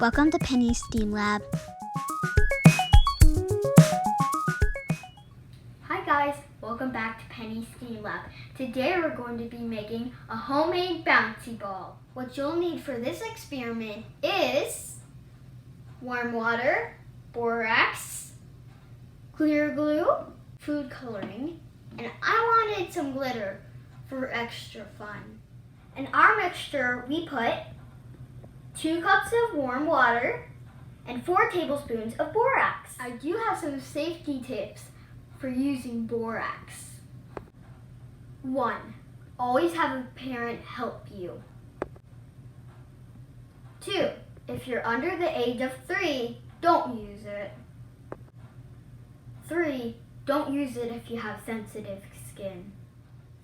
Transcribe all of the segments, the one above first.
Welcome to Penny's STEAM Lab. Hi guys, welcome back to Penny's STEAM Lab. Today we're going to be making a homemade bouncy ball. What you'll need for this experiment is warm water, borax, clear glue, food coloring, and I wanted some glitter for extra fun. In our mixture, we put 2 cups of warm water and 4 tablespoons of borax. I do have some safety tips for using borax. 1. Always have a parent help you. 2. If you're under the age of 3, don't use it. 3. Don't use it if you have sensitive skin.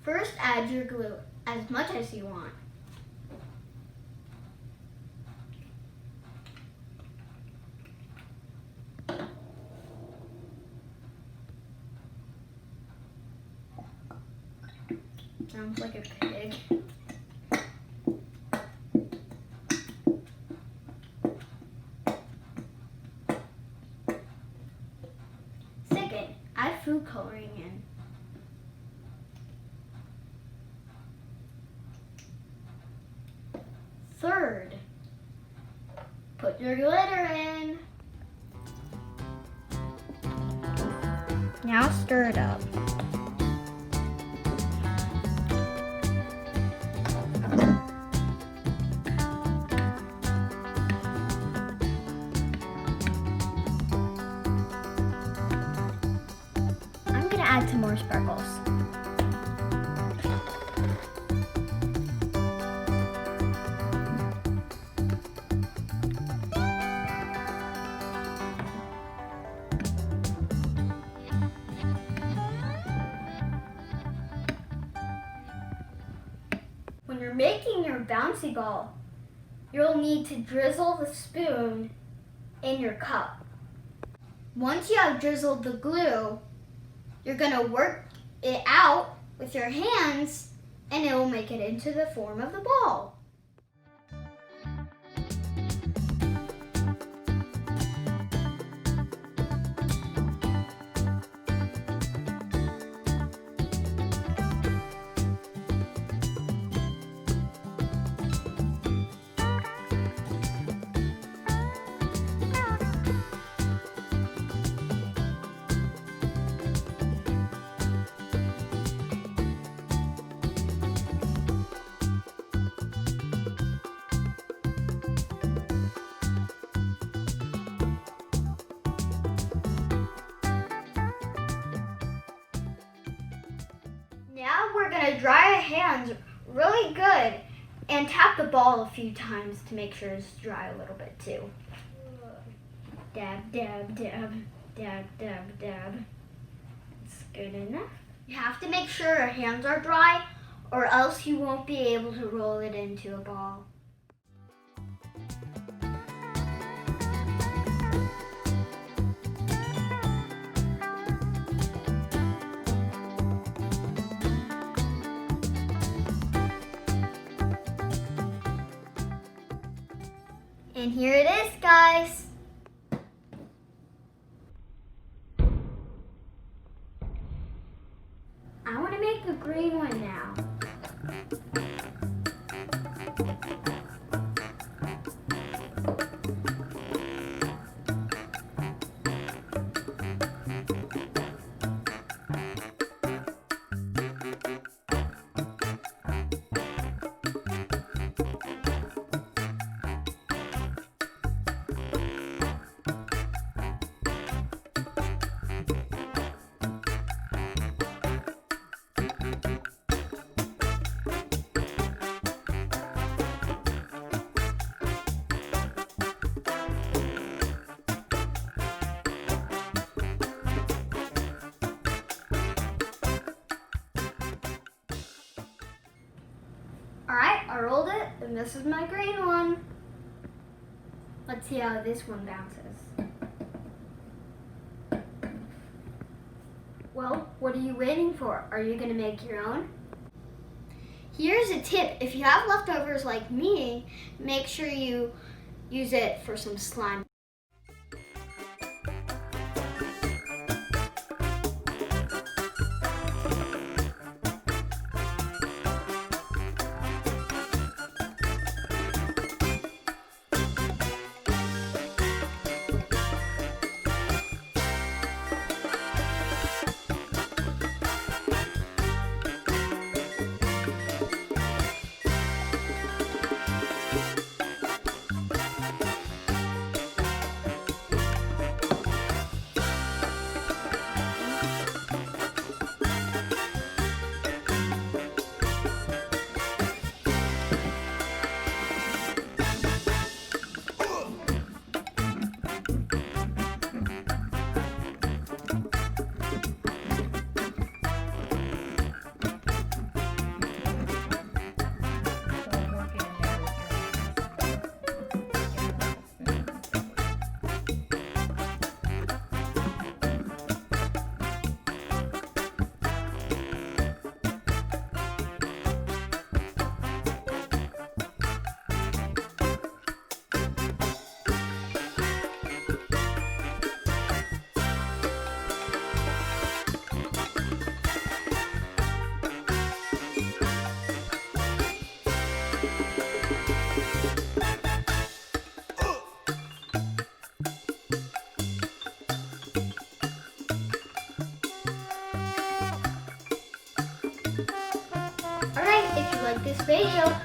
First, add your glue, as much as you want. Sounds like a pig. Second, add food coloring in. Third, put your glitter in. Now stir it up. I'm gonna add some more sparkles. When you're making your bouncy ball, you'll need to drizzle the spoon in your cup. Once you have drizzled the glue, you're going to work it out with your hands and it will make it into the form of the ball. Now we're going to dry our hands really good and tap the ball a few times to make sure it's dry a little bit too. Dab, dab, dab, dab, dab, dab. It's good enough. You have to make sure your hands are dry or else you won't be able to roll it into a ball. And here it is, guys. I want to make the green one now. Alright, I rolled it, and this is my green one. Let's see how this one bounces. Well, what are you waiting for? Are you going to make your own? Here's a tip. If you have leftovers like me, make sure you use it for some slime. Alright, if you like this video,